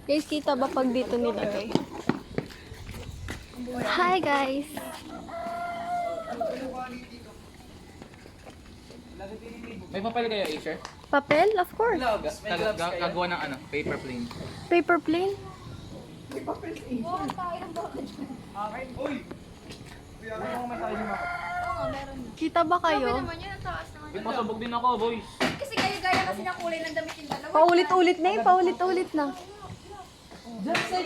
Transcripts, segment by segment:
Guys, kita ba pag dito nilagay? Hi guys! May papel kayo, Acer? Papel? Of course. Gagawa ng ano, paper plane. Paper plane? Kita ba kayo? May pasabog din ako, boys. Kasi gaya-gaya kasi ng kulay ng damit yung dalawa. Paulit-ulit na paulit-ulit na. Diyan sa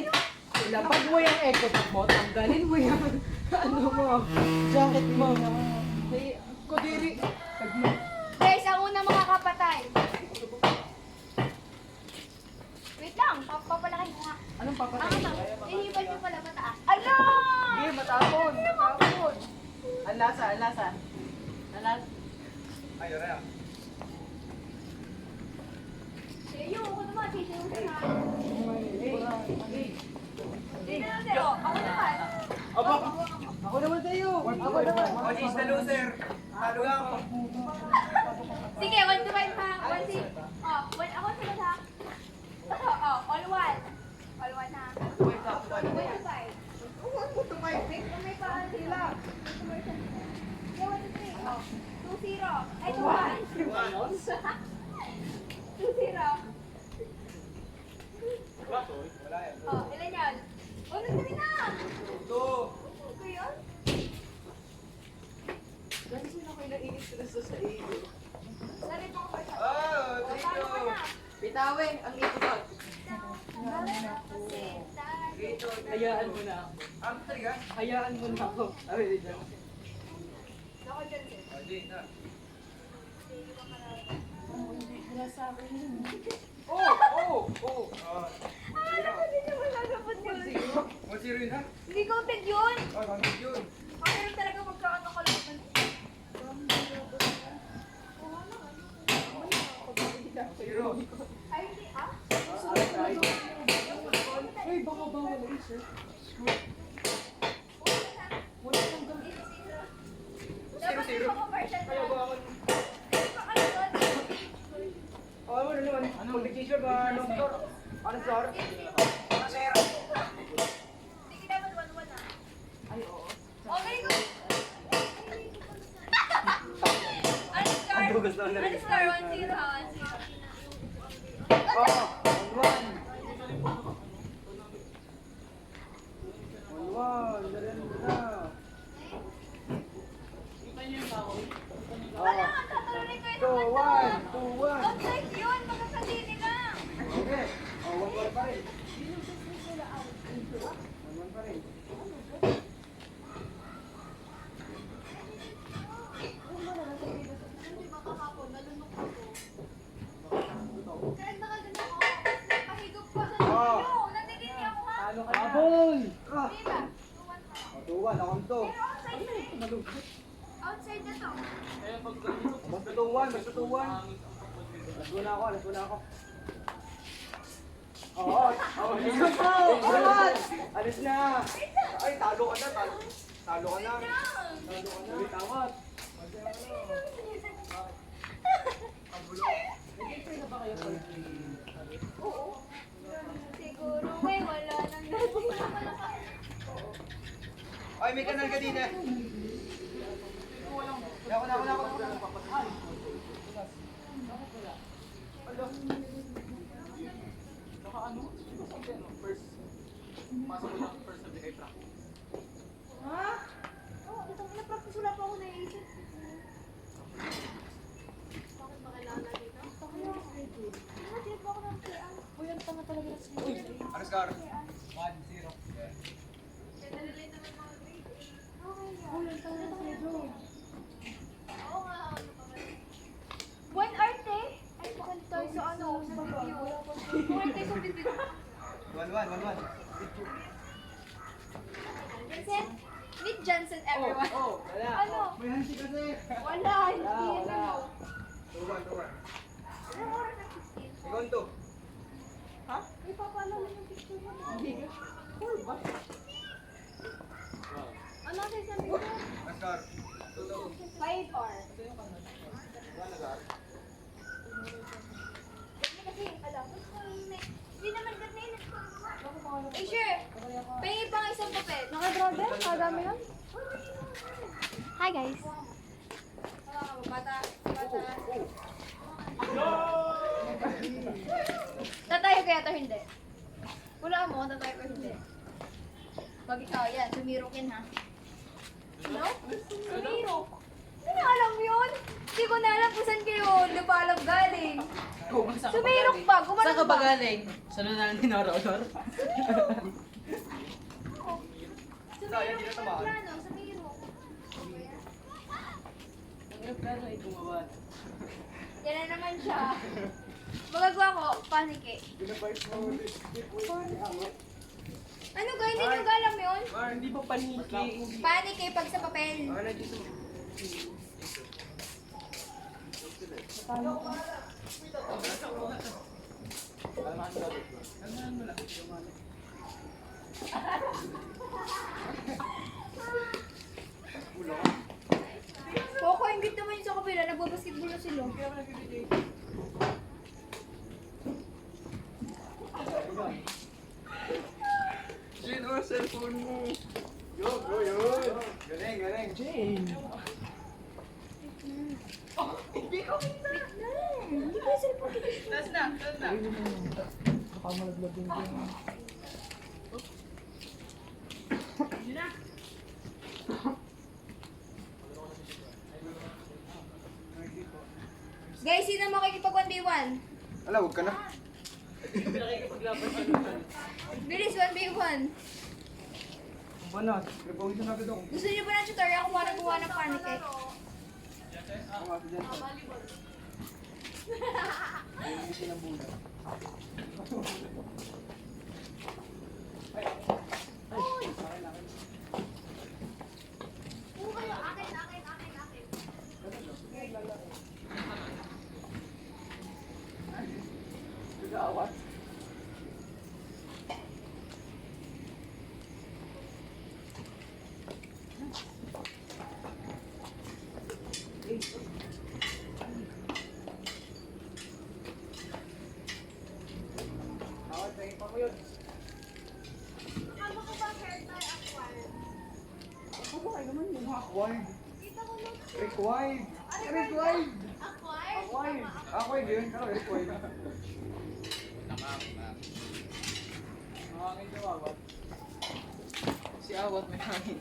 ilapag mo yung eco mo, tanggalin mo yung ano mo, jacket mo. Kudiri. Guys, ang unang mga kapatay. Wait lang, papalaki ko nga. Anong papatay? Ihiban nyo pala mataas. Ala! Sige, matapon. Matapon. Ang lasa, ang lasa. Ang lasa. Seyo, ako naman. Seyo na. Seyo, ako naman. Ako naman tayo. Ako naman. Is the loser. Talo ako. Sige, 1 to 5 ha. 1 6. Oh, ako sila ha. Oh, all 1. All 1 ha. 1 to 5. May pa sila. Okay, 1 to 3. Oh, 2-0. Ay, 2-1. 2-0. Oh, ilan yan? Oh, nagdali na! Ito yun? Kasi sino kayo nainis sila sa iyo? Narito ko pa siya. Oh, Paano ka na? Bitawe, ang itubag. Dito. Hayaan mo na ako. Ang talaga? Hayaan mo na ako. Ay, dito. Ako dyan, sir. Oh. Ah, naku, hindi naman nagabot yun. 1-0 yun ha? Hindi counted yun. Oh, hanggang yun. Mahirap talaga magkaano ka lang. Zero. Ay, hindi ah. Ay, baka bawal eh, sir. Dapat Zero. yung commercial na. Oh, ano naman? Anong picture ba? Anong score? Anong score? Sige, dapat 1-1 ah. Ay, oo. Oh, very good. Ano score? Ano score? 1-0 ha, 1-0. Oh, 1-1. Dali na. Wala, tatalunin ko yun naman to. 2-1. Outside yun, magkakadini lang. Okay. Oh, 1-1 pa rin. 1-1 pa rin. Hindi ba kahapon, nalunok ako. Kaya nakaganda ako. Pahigop pa sa video. Nandidini ako ha. Talo ka na. Aboy! Hindi ba? 2-1 pa. 2-1. Ako to. Pero outside na eh. Outside na to. Basta 2-1. Basta 2-1. Alas na ako. Oo. Alis na. Ay, talo ka na. Talo ka na. Uy, tawad. Oo. Siguro may wala nang natin. Ay, may kanal ka din eh. Ako na. Ha? Oo, ito na-practice wala pa ako naisip. Bakit ba kailangan dito? Bakit ba ako ng PA? Uy, ang tanga talaga ng schedule. Ano score? 1-0. Nalilate naman mga grade. Okay yan. Uy, ang tanga ng schedule. Oo nga, ano pa ba? 1 arte? Ay, bakit tayo sa ano? Sa video. Bakit tayo sa video? 1-1. Vincent? Meet Johnson, everyone. Wala. Ano? May hansi kasi. Wala, hindi yan ano. 2-1. Anong oras ang 16? Ikaw to. Ha? May papalala yung picture mo. Ano sa isang picture? Ano score? 2-2. 5 or? Wala score. Kasi Eh, sure. Pahingi pa nga isang papel. Naka-grabe? Nakadami yun? Hi guys. Bata. Tatayo kaya to hindi? Wala mo, tatayo ko hindi. Pag ikaw, yan, sumirokin ha. No? Sumirok. Hindi alam yun. Hindi ko na alam kung saan kayo lupalag galing. Sumirok pa, gumanon Saan ka ba pa. galing? Sa nanalo ni Nora Honor? Sumirok pa, plano, sumirok. Yan na naman siya. Magagawa ko, paniki. Ano ga, hindi nyo alam yun? Hindi pa paniki. Paniki pag sa papel. Coco, ingit naman yun sa kabila. Nagbabasketball na sila. Jane, oh, cellphone mo. Yun. Galing. Jane. Hindi ko yung cellphone kita. Baka malaglag din din. Guys, sino makikipag 1v1? Ala, huwag ka na. Bilis, 1v1. Banat. Nagpawisan na agad ako. Gusto niyo ba ng tutorial kung paano gumawa ng panike? Ako nga dyan. Ayun yung sinabula. Oo kayo, akin. Nag-aawat. Awat, tingin pa mo yun. Ano ko ba hair tie acquired? Ako ba kayo naman yung acquired? Kita ko lang. Required. Acquired? Acquired. Acquired yun. Pero required. Nakakita yung awat. Si Awat may hangin.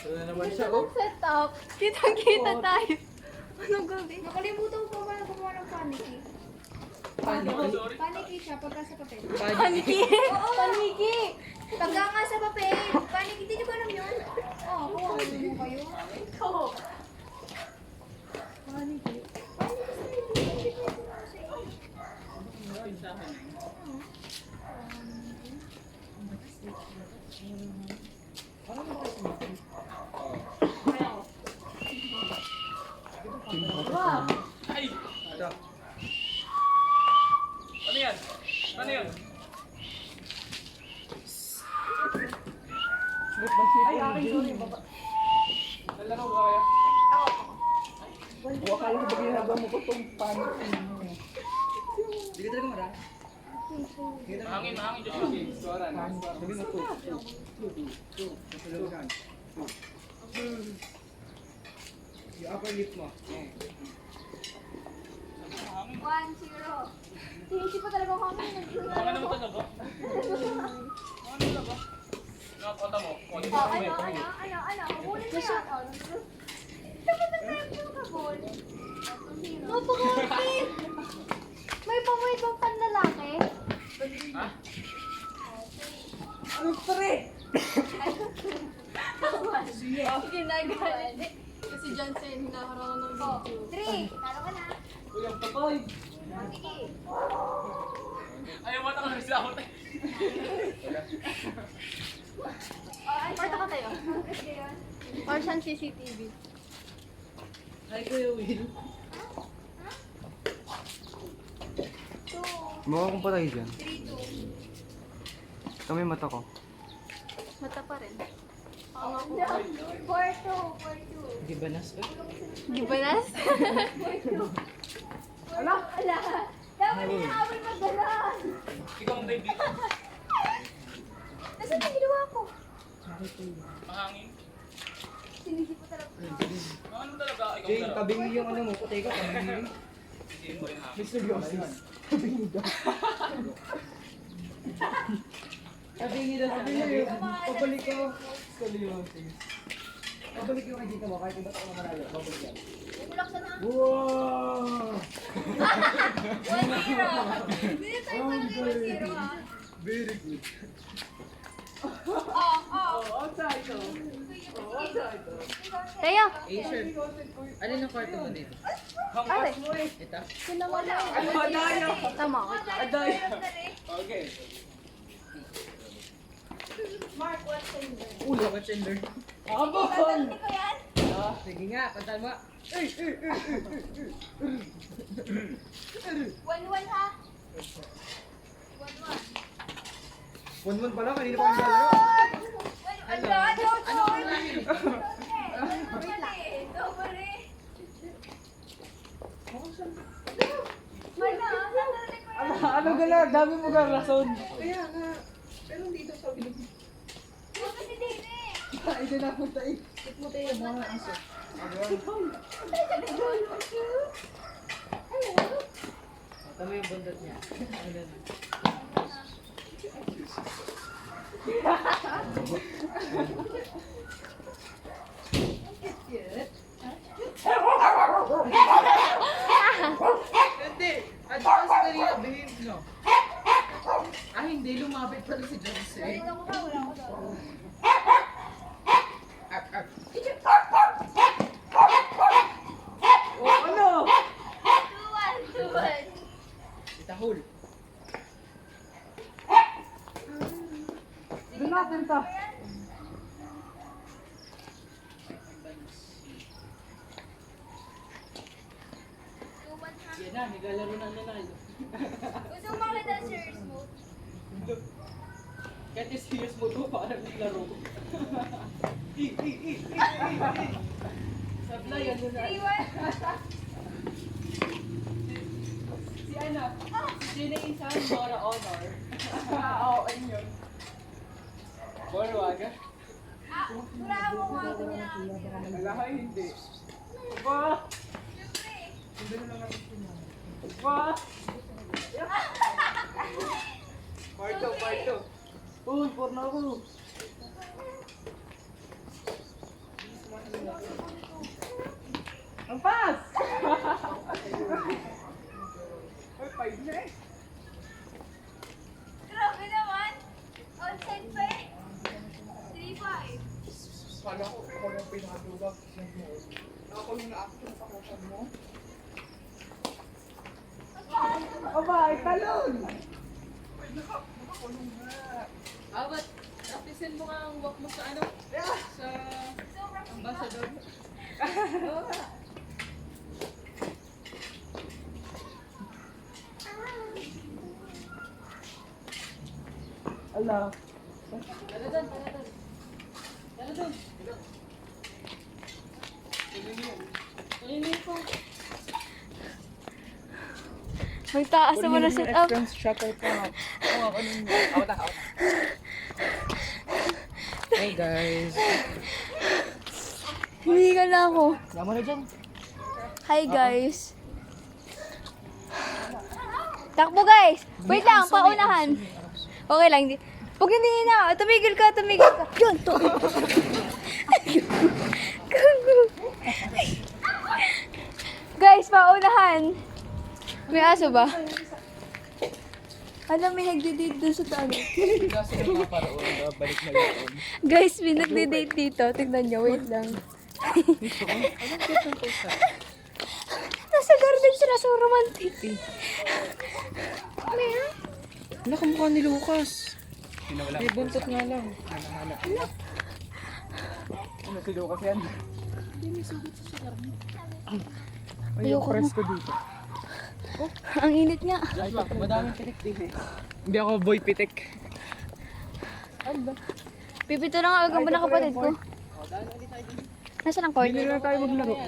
Ito na naman siya, oh. Set up. Kitang-kita tayo. Anong gabi? Nakalimutan ko pa paano gumawa ng paniki. Paniki siya pagka sa papel. Paniki! Paniki! Pagka nga sa papel. Paniki, hindi niyo ba alam yun? Oo, kuha mo kayo. Oo. Paniki. Paniki sa Ay! Ito. Ano yan? Ano yan? Ay, akin sorry. Nalaro ba kaya? Huwag akala ko ba ginagawa mo ko itong paano? Hindi ka talaga marami. Mahangin, Diyos ko. Suara na. Sabi mo 2. Masalawagan. 2. Yung upper lip mo. 1-0. Hindi pa talaga ako kami. Mga naman talaga. Ano talaga? Nakakota mo. Ano? Habulin mo yan. Dapat nag-review ka, Bol. Napakapit! May pamoy bang panlalaki? Ha? Ano pre? Sige, nagalit. Kasi Johnson, hinaharang ng video. 3. Talo ka na. Uy, ang takoy. Sige. Ayaw mata ka na sila ako. Parta ka tayo. Kasi yun. Or saan CCTV? Ay, Kuya Will. 2. Mukha kong patay dyan. 3-2. Kami mata ko. Mata pa rin. 4-2. 4-2. Gibanas ka? Gibanas? Ala. Dapat inaaway mag-ganon. Ikaw ang baby. Ano na ginawa ko? Mahangin. Sinisip ko talaga. Ano talaga? Ikaw Jay, talaga. tabingi yung ano mo. Puti ka, tabingi. Hindi mo rin ha. Mr. Yossis. Tabingi daw. Tabingi daw sa Tabingi. Pabalik ko. Scoliosis. Pabalik yung kay mo kahit iba't ako na malayo. Pabalik yan. Bumulak sa na. Wow! 1-0. Hindi na tayo talaga 1-0 ha. Very good. outside to. Outside to. Tayo. Acer. Ano yung kwarto mo dito? Ate. Ito? Wala. Adayo. Tama. Adayo. Okay. Mark, what's in there? Ulo ka, Chandler. Abon! Hindi ko yan. Sige nga, kantaan mo. 1-1 ha. 1-1. 1-1 pala, kanina pa kami lalaro. Ano? Ano? Ano gala? Dami mo ka rason. Kaya nga. Pero dito sa bilog. Ay, din ako tayo. Ito mo tayo mga aso. Tama yung bundot niya. Ano na? Hindi! Advance na rin ang behave, no? Ah, hindi. Lumapit pala si Johnson. Oh, ano? Si Tahul. Doon natin ta. Yan na, nilalaro na nanalo. Gusto mo makita ang serious mo? Kahit yung serious mo to, parang naglaro. Sablay, ano na. 3-1. Si ano? Si Jenny Insan, Nora Honor. Oo, ayun yun. Borwaga? Wala mo mga ako niya. Alahay, hindi. Ba? Ba? Part 2. Uy, por na ako. Ang pas! Ay, 5 na eh. Grabe naman. Outside pa eh. 3-5. Kala ko, ako lang pinakadugag. Ako yung na-action sa kusan mo. Aba, ay talon! Nakakulong na. Ah, ba't practicein mo nga ang walk mo sa ano? Sa ambassador? Oo nga. Ala. Tara doon, tara doon. Tara doon. Tuloy ko. May taas naman na sit up. Shutter pa. Ako nung... Ako na. Hey guys. Hindi ka na ako. Lama na dyan. Hi guys. Takbo guys. Wait lang, paunahan. Okay lang. Huwag hindi na. Tumigil ka. Yun, to. Guys, paunahan. May aso ba? Alam, may nagde-date dun sa tabi. Kasi yung mga paraon, balik na yun. Guys, may nagde-date dito. Tignan nyo, wait lang. Nasa garden sila, so romantic. Ano yan? Wala kamukha ni Lucas. May buntot nga lang. Ano si Lucas yan? Ayoko mo. Presko dito. Ang init nga. Madaming pitik din eh. Hindi ako boy pitik. Pipito na nga agad ba na kapatid ko? Nasaan ang court? Hindi na tayo maglaro.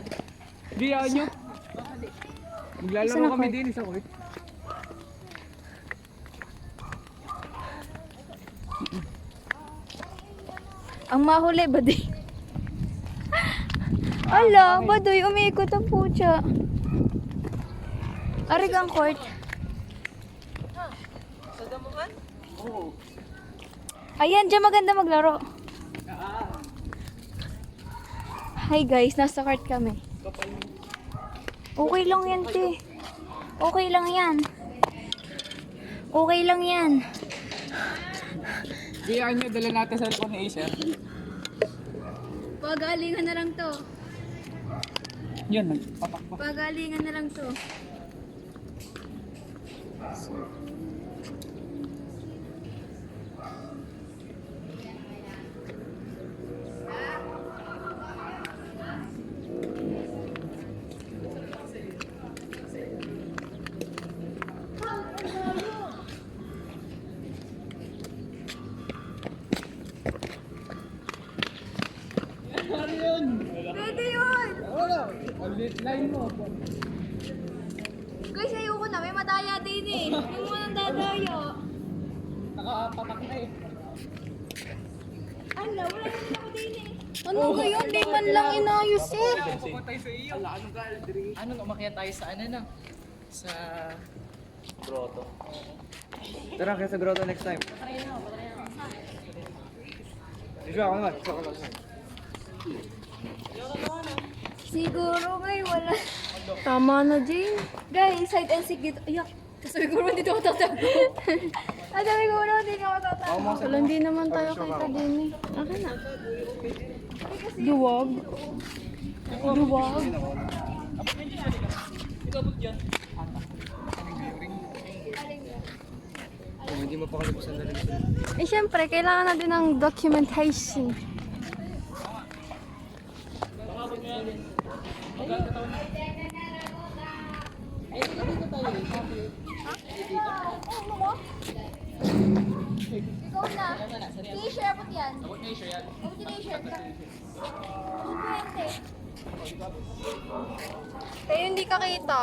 Biyaan nyo. Maglalaro Saan ako? kami din sa court. Ang mahuli, Badoy. Ala, Badoy, umiikot ang pucha. Arigang court. Sa damuhan? Oo. Ayan, dyan maganda maglaro. Hi guys, nasa court kami. Okay lang yan, te. Okay lang yan. Okay lang yan. VR nyo, dala natin sa cellphone ni Acer. Pagalingan na lang to. Yun, nagpatakbo. Pagalingan na lang to. Pwede yun! Line mo. Guys, ayoko na. May madaya din eh. Yung mo nang dadayo. Nakapatak na eh. Ala, wala naman ako din eh. Ano ba yun? Di man lang inayos eh. Pumatay sa iyo. Ano, umakyat tayo sa ano na? Sa... Grotto. Tara, kaya sa grotto next time. Isyo ako naman. Isyo ako naman. Siguro ngayon wala. Tama na, Jane. Guys, hide and seek dito. Ayak. Sabi ko naman dito ako tatago. Sabi ko naman dito ako tatago. Wala, hindi naman tayo kita din eh. Akin na. Duwag. Duwag. Kung hindi mapakalimutan na rin sila. Eh, syempre, kailangan natin ng documentation. Ikaw na. T-shirt po yan. Abot na t-shirt yan. Abot na t-shirt. Kaya hindi ka kita.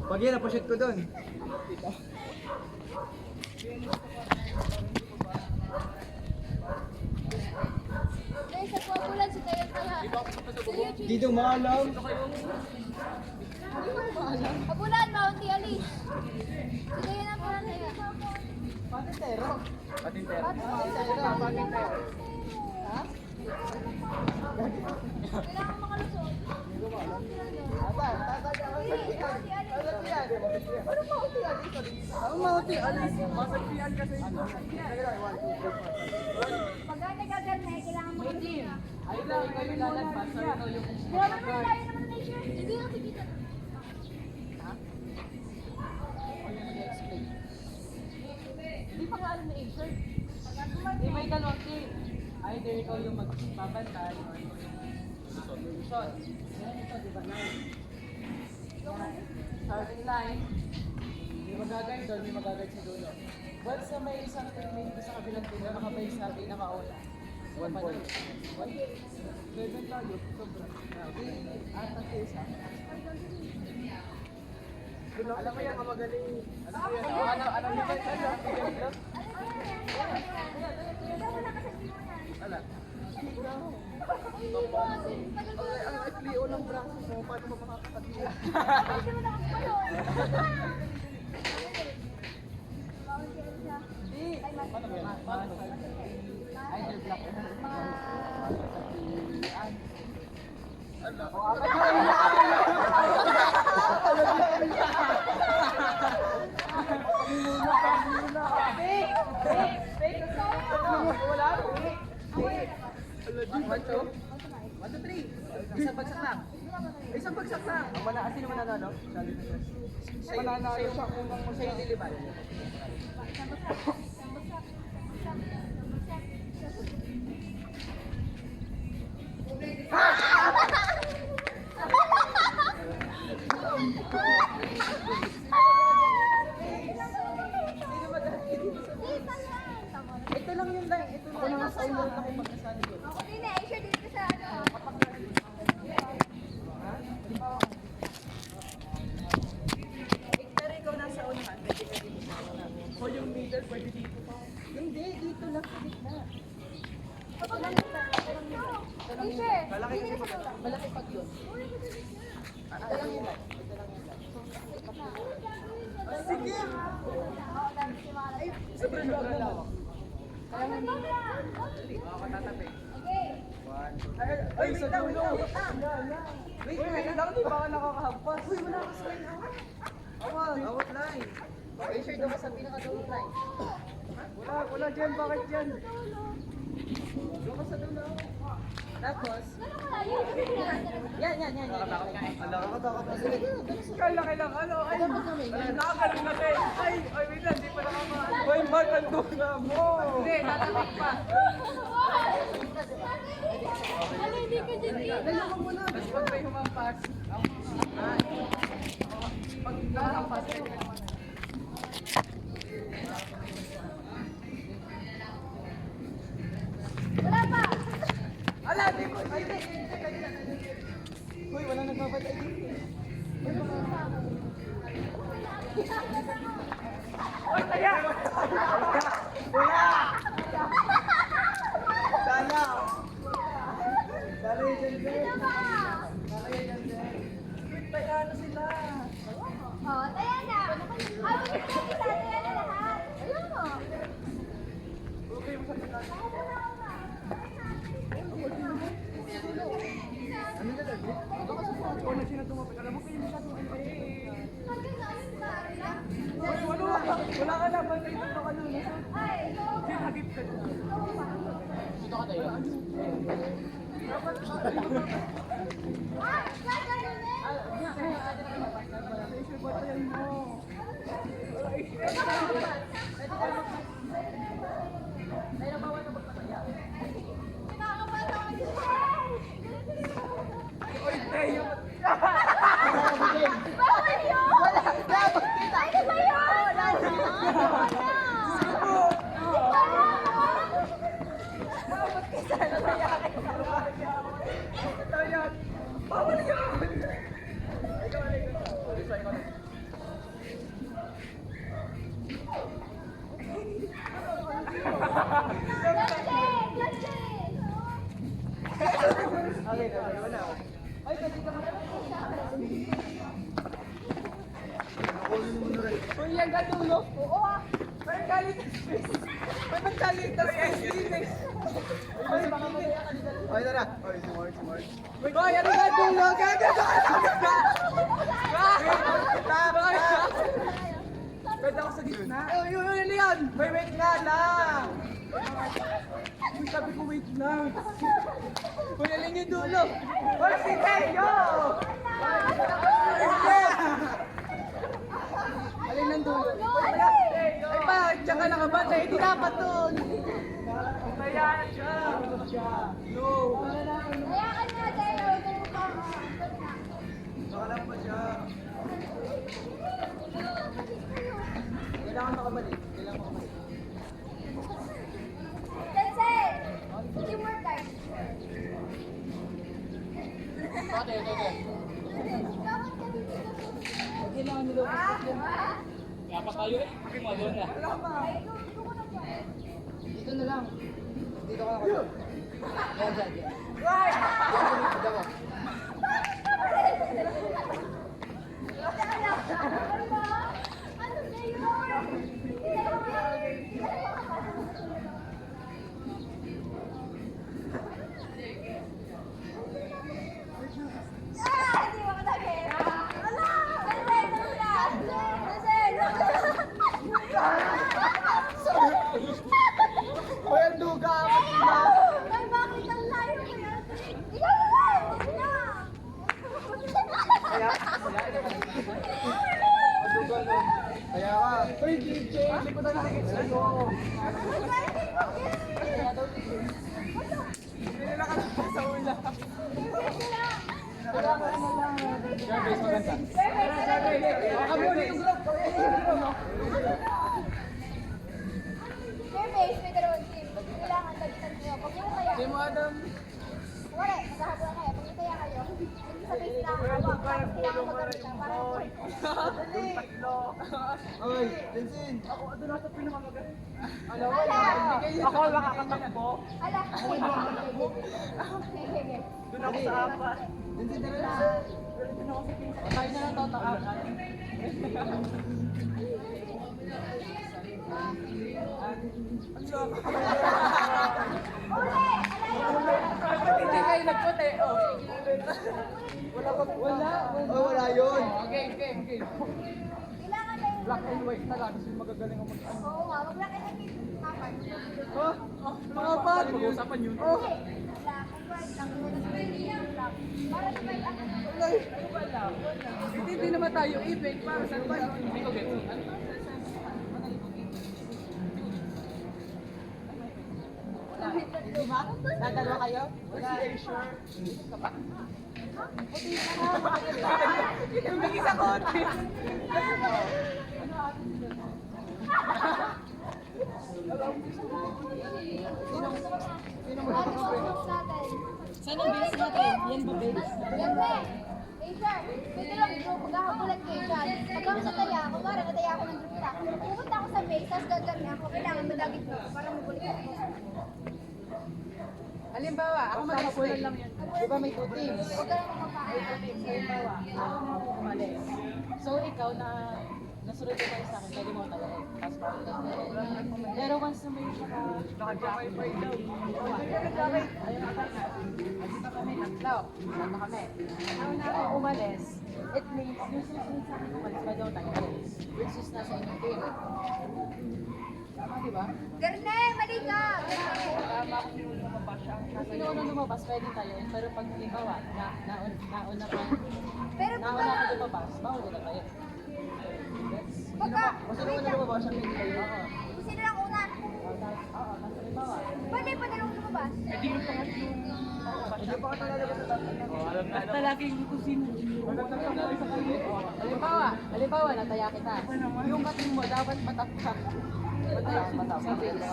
Pag yan, napasyot ko doon. Guys, sa Puabulan, si Tayo kaya. Dito maalam. Puabulan, Bounty, alis. Si Tayo na pala na yan. Patintero. Patintero, Ha? kailangan makalusot. Ang mauti, alis. Masagpian kasi. Pag nagagal na, kailangan makalusot. Ay lang, ikaw yung lalagpas. So, ikaw yung... Grabe naman tayo naman ng t-shirt. Sige lang, sige lang. Hindi pa nga alam na insert. Hindi, may dalawang team. Either ikaw yung magbabantay or ikaw yung solution. Yan ito, di ba? Line. Starting line. May magagay doon, may magagay sa dulo. Once na may isang teammate ko sa kabilang team na nakabay sa pinakauna. 1 point. 7 tayo, sobra. Okay, atas sa isa. Alam mo yan, kamagaling. Ano yung ba ito? Ala. Ang iklio ng braso mo, paano mo makakapagpila? Either black or Isang bagsak lang. Isang bagsak lang. Ang manaan, sino mananalo? Mananalo siya kung siya yung liliban. Ito lang yung line. Ito lang. Ako na nga sa ulo na kung magkasali ko. Hindi na, i-share dito sa ano. Teacher, hindi na sa dulo. Malaki pag yun. Ito lang yun. Ito lang yun. Sige! Sobrang lawak. Okay. Ay, sa dulo! Wait, lang, di ba ka nakakahampas? Uy, wala ka sign out. Awat line. Pressure daw sa pinaka-dulo line. Wala dyan, bakit dyan? Doon ka sa dulo. Tapos, Gano'n kalayo? yan. Nakakatakot na sila. Kailangan lang, ano, ay, nakakaling na kayo. Ay, wait lang, di pa nakakain. Hoy, Mark, ang duga mo. hindi, tatakot pa. Ano, hindi ka dyan dito. Tapos pag may humampas, pag nakahampas, Wala pa. Ala, di ko. Ay, Hoy, wala nagpapatay dito. Hoy, kaya! Wala! Sana! Sana yung dyan din. Sana yung dyan din. Wait, kaya ano sila? Oh, taya na. Mag-stop isa, taya na lahat. Ayun mo. Okay, masakit na. Ano ka dali? O, na sila tumapit. Alam mo, kayo masyadong Hoy, wala ka na. Bantay na ka nun. Ay, Sinagip ka na. dito ka tayo. gagawin Sure ba tayo mo? Oy, tayo. Bawal yun! Ano ba yun? Tayo. Bawal yan. Okay, wala. Ay, pwede ka Uy, yan ka dulo. Oo ah. May galit. May maggalit na Steve. Ay, baka mamaya ka dito. Ay, tara. Ay, smart. Hoy, ano ka dulo? Gagano ka. Pwede ako sa gitna. Ano yan? Wait nga lang. Uy, sabi ko wait lang. Uy, alin yung dulo? Hoy, si Teo! Alin ang dulo? Ay pa, tsaka nakabata, hindi dapat doon. Kaya siya. No. Kaya ka na, Tayo. Nakalang pa siya. Kailangan makabalik. Sensei! Teamwork tayo. Kailangan nila. Dito na lang. Dito ka na. Yan. Right! Dito ko. Hoy, ang duga ako sila. Ay, bakit ang layo ko yan? Ikaw naman! Huwag na! Kaya ka. Hoy, DJ, hindi ko na nakikit sa'yo. Hindi nila ka sa ula. Base maganda. Kamuli yung group. Fair base, may dalawang team. Kailangan tagitan nyo. Pag muna kaya. Team Adam. Wala, maghahabla kayo. Pag kaya kayo, sa base na Kailangan magalit ka para Oy, Jensen. Ala! Ako makakatakbo. Ala! Doon ako sa apat. Jensen, tara na. Tayo na lang totoan. Hindi kayo nagputi. Oh. Wala. Oh, wala yun. Game, game, game. Kailangan tayo. Black and white na lang. Kasi magagaling ako mag-ano. Oo nga, wag lang kayo kapan. Oh, mga pat. Pag-uusapan yun. Oh. Black and white lang. Black. Para sa white ako. Hindi naman tayo even. Para sa ba? Hindi ko gets. Hindi ba? Dadalawa kayo? Wala. Bigis ako. Ano ang rules natin? Saan ang base natin? Yan ba base? Yan na eh. Sir, pwede lang bro, magkakabulan kayo dyan. Pag ako nataya, kumara nataya ako ng drupta. Pupunta ako sa base, tapos gagawin ako. Kailangan madagit mo para mabulit ako. Halimbawa, ako mag-explain lang yan. Di ba may 2 teams? Huwag ka lang makapain. Halimbawa, ako umalis. So ikaw na nasunod ka tayo sa akin, pwede mo talaga. Tapos papunta tayo. Pero once na may naka-jamay daw. Ayun ako na. Andito kami, tatlo. Tatlo kami. Ikaw na ako umalis. It means, yung susunod sa akin umalis, pwede ako tayo umalis. Which is nasa inyong team. Tama, di ba? Garne, mali ka! Kung sino unang lumabas, pwede tayo. Pero pag halimbawa, nauna pa, Pero kung nauna ako lumabas, bawal na tayo. pagka, Kasi naman na lumabas siya, pwede kayo. kung sino lang una, Oo, tapos halimbawa, pwede pa nilang lumabas. Hindi pa ka talalabas sa tatlo. basta laging kusina. Halimbawa, nataya kita. Yung kating mo, dapat patap ka. Patap sa base.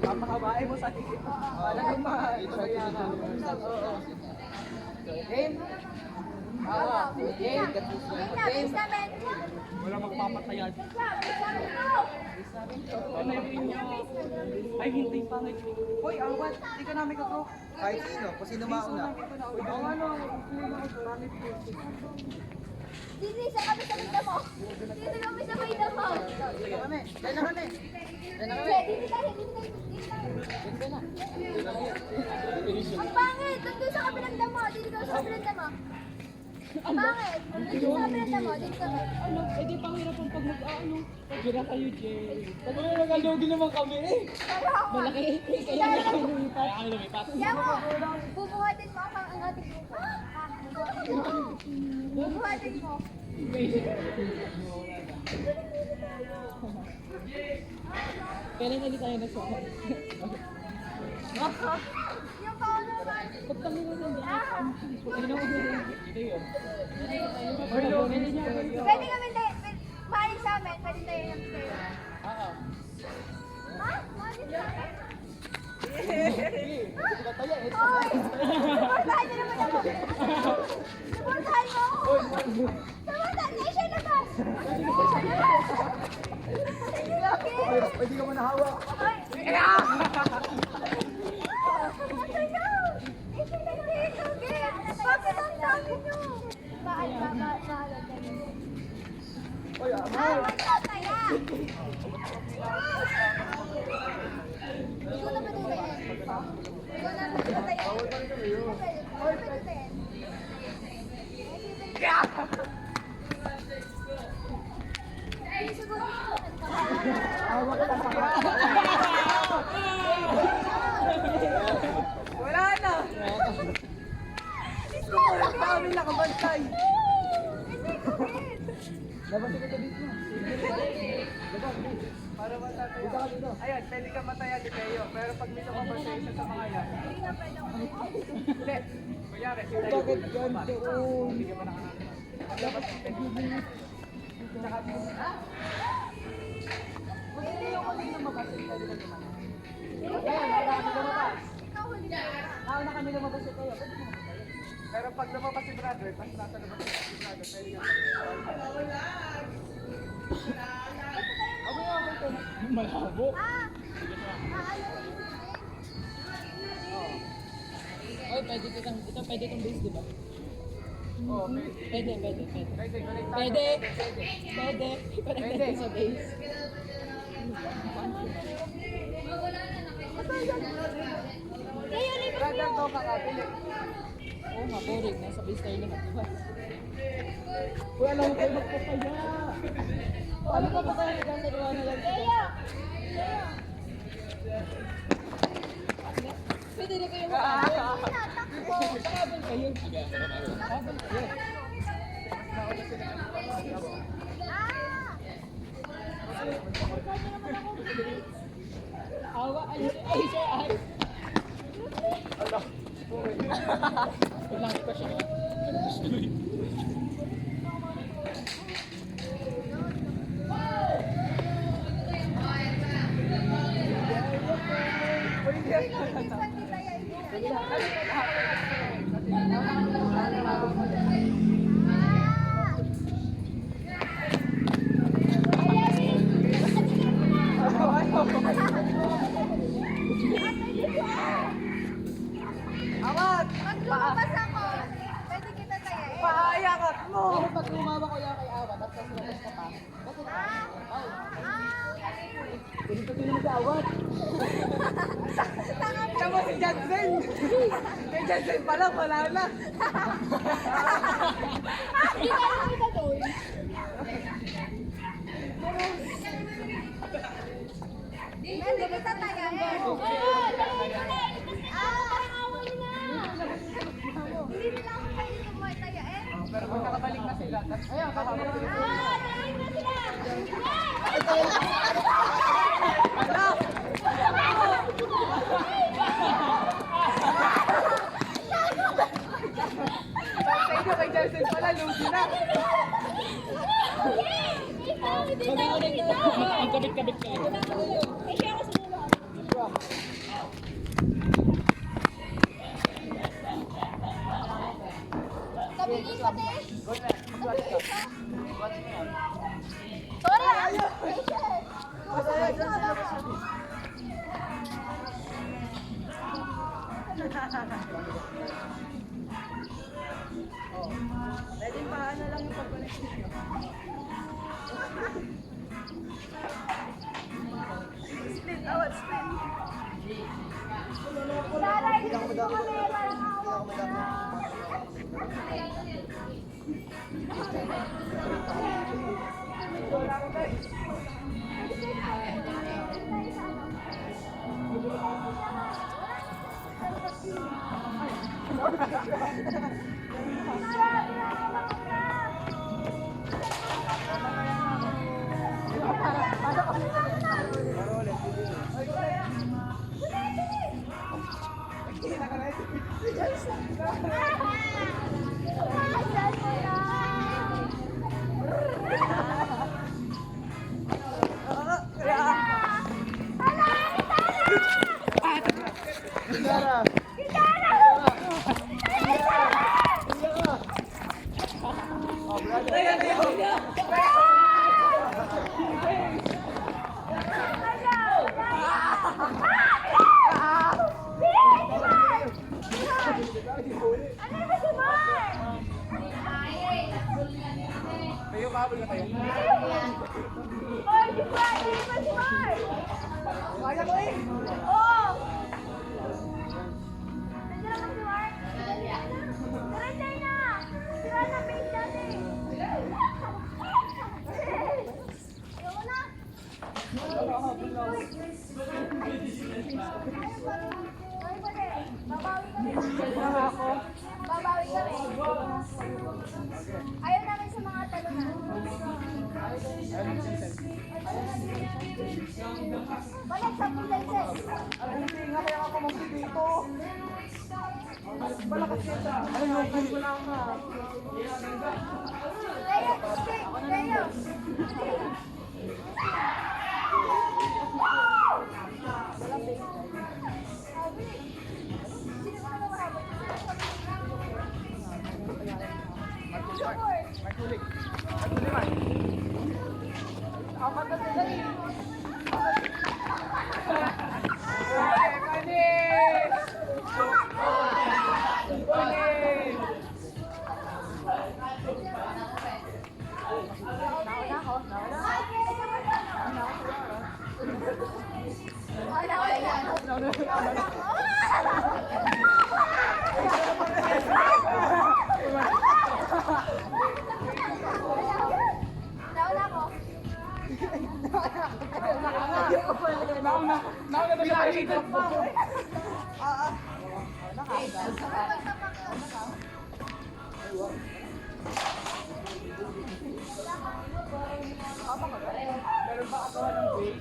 Papakabae mo sa tikit. Laging makakaya ka. Game? Oo. Game. Wait na, base namin. Wala magpapatayan. Base na, base namin. Go! Ano yung inyo? Ay, hindi pangit. Uy, awat. Hindi ka namin kakro. Kahit sino, kung sino mauna. Ang ano, pangit ko. Sisi, sa kami sa pinta mo. Sisi kami sa pinta mo. Dito kami. Dito na kami. Dito na kami. Dito tayo, dito tayo, dito tayo. Dito na. Ang pangit! Nandun sa kabilang damo. Dito ka sa kabilang damo. Ang pangit! Nandun sa kabilang damo. Dito kami. Ano? Eh di pangirapan pag mag-ano. Pagira kayo, Jay. Pag nagalogi naman kami eh. Malaki. Kaya na kami lumipat. Kaya kami lumipat. Kaya mo, bubuhatin mo ang ating grupo. Bubuhatin mo. Kailan ulit tayo nagsama? Yung paano naman. Pag kami na sanda. Pag na Ito yun. Pwede kami tayo, mahalin sa amin. Pwede tayo yung tayo. Oo. Ha? Mahalin sa amin? Hindi ka tayo. Hoy! Supportahan niyo naman ako. Supportahan mo ako. Supportahan niyo siya labas. Pwede ka manahawak. Hoy! Bakit ang dami niyo? Maalan kayo. Oy, Magtataya! Ikaw na matutayan. Ikaw na matutayan. Ikaw na matutayan. Ay, siguro wala na. Kami nakabantay. Hindi ko get. Dapat ka dito. Para matatay. Dito ka dito. Ayan, pwede ka mataya ni Teo. Pero pag may lumabas sa isa sa mga yan. Hindi na pwede ako. Hindi. Kunyari, si Teo. Bakit ganito? Hindi ka pa nakakita. Dapat tsaka Hindi yung ulit lumabas. Pwede ka lumabas. Ikaw huli na. Nauna kami lumabas sa tayo. Pwede ka lumabas tayo. Pero pag lumabas si brother, tapos nasa labas si brother, pwede yung Malabo. Oy, pwede itong base, di ba? Oo, pwede. Pwede. Pwede, konektado. Pwede. Pwede sa base. Brother, to kakabili. Oo nga, boring. Nasa base tayo lahat, di ba? Uy, alam mo kayo magpapaya. Ano ka pa tayo nagkakagawa na lang? Pwede na kayo makabal. Makabal kayo. Makabal kayo. Awa, ay, sir, ay. Langit pa siya. Awat! Pag lumabas ako, pwede kita tayain. Paayakat mo! Pero pag lumawa ko yan kay Awa, tapos labas ka pa, bakit pwede pa tulong sa Awat? Tama si Jansen! Kay Jansen pa lang, wala na. Hindi ka lang kita doon. Pwede kita tayain. Hindi nila ako pwede kumuha tayain. Pero pag nakabalik na sila, ayun, kakabalik na sila. Tayain na sila. Sa inyo, kay Jansen pala, lugi na. Ang kabit-kabit kayo. Kabigin pati. Sorry. Pwede pa, ano lang yung pag-connect nyo. Split, awat, split. Saray, gusto ko kami parang hawak na. Kayo, kabul na kayo. Oy, si Mar! Si Mar! Kaya ko eh! Oo! Nandiyan ako si Mar. Tara, na! Tara na, base natin! Ayaw mo na! Ay, pwede. Babawi kami. Babawi kami. Ayaw namin sa mga talunan. Balik sa places. Ano nga kaya ako mag dito? Malakas kita. Ayun, wala ka. Leo, stick! Leo! Sino ba na mahabot? Apat na sila eh. Nauna ko. Nauna ba siya dito? Meron ba ako ng base?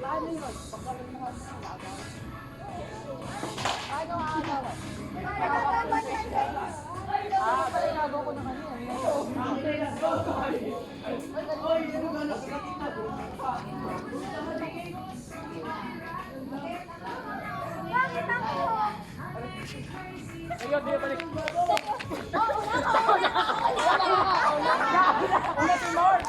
Paano yun? Pagkalunahan sa agaw. Paano ang agaw? Palinago ko na kanina. Bakit ako? Ayun, di balik. Una si Lord.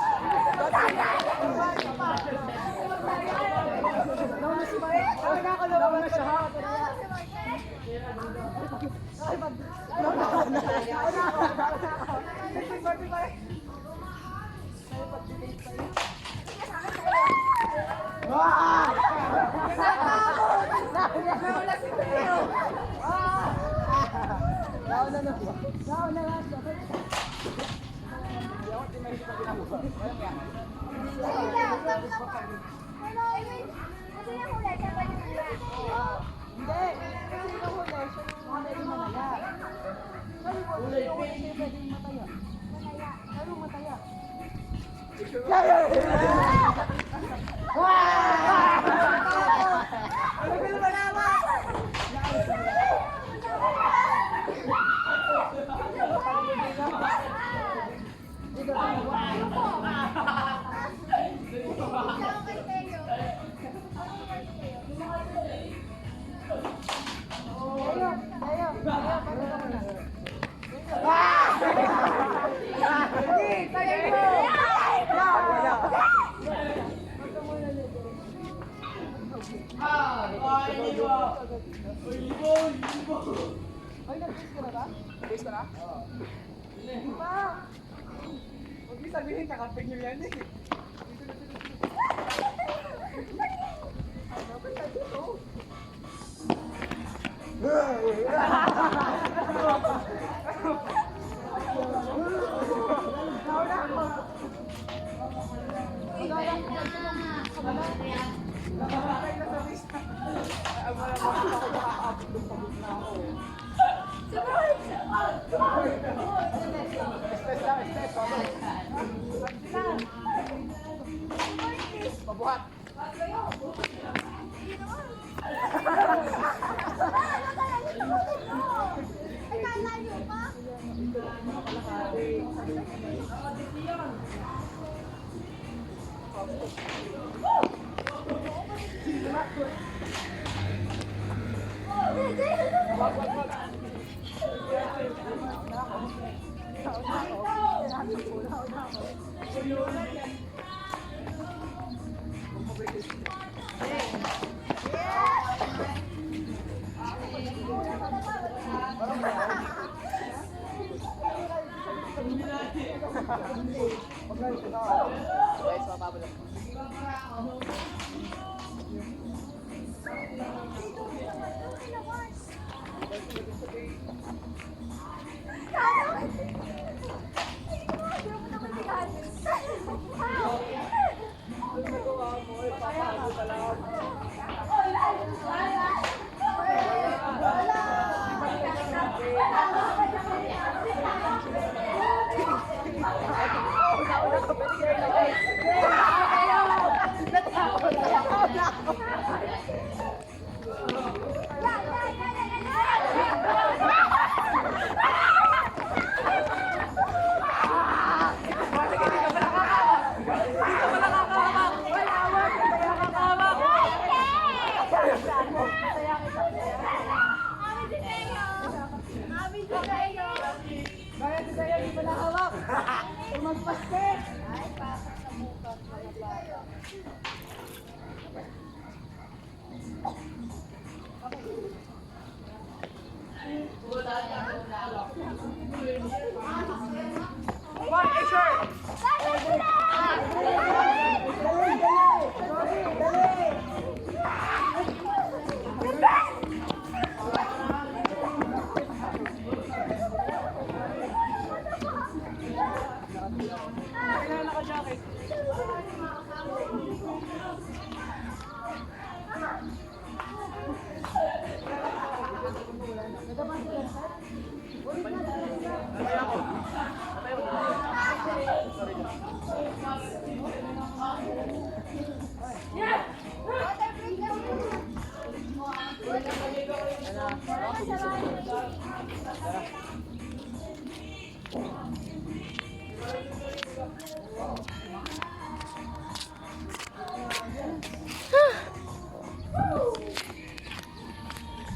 Nauna si Mike. Nauna siya. Hindi. Kasi ikaw huli, siya yung mga pwedeng mataya. Sabi mo, siya yung pwedeng mataya. Sabi mo mataya. Ay, nag-base ka na ba? Nag-base ka na? Oo. Hindi pa. Huwag niyo sabihin, kakapig niyo yan eh. Pabuhat.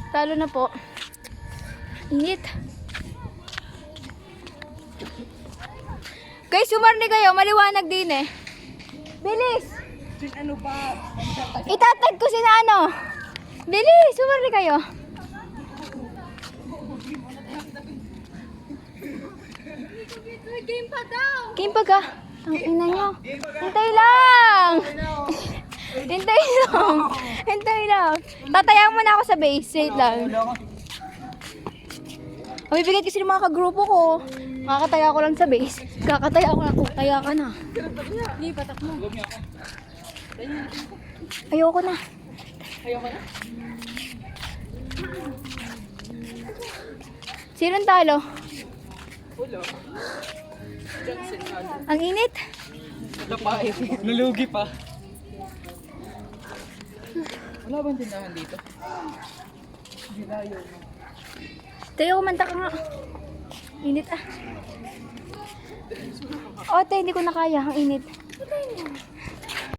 Talo na po. Init. Guys, sumarni kayo. Maliwanag din eh. Bilis! Ano ba? Itatag ko si Nano. Bilis! Sumarni kayo. Game pa daw! Game pa ka. Ang ina nyo. Hintay lang! Hintay lang! Hintay lang. Tataya mo na ako sa base. Wait lang. Mabibigay kasi ng mga kagrupo ko. Kakataya ko lang sa base. Kakataya ko lang. Oh, taya ka na. Hindi, patak mo. Ayoko na. Ayoko na. Sinong talo? Ulo. Johnson. Ang init. Ito pa eh. Lulugi pa. Wala bang tindahan dito? Dilayo. Tayo, kumanta ka nga. Init ah. Ote, hindi ko na kaya. Ang init.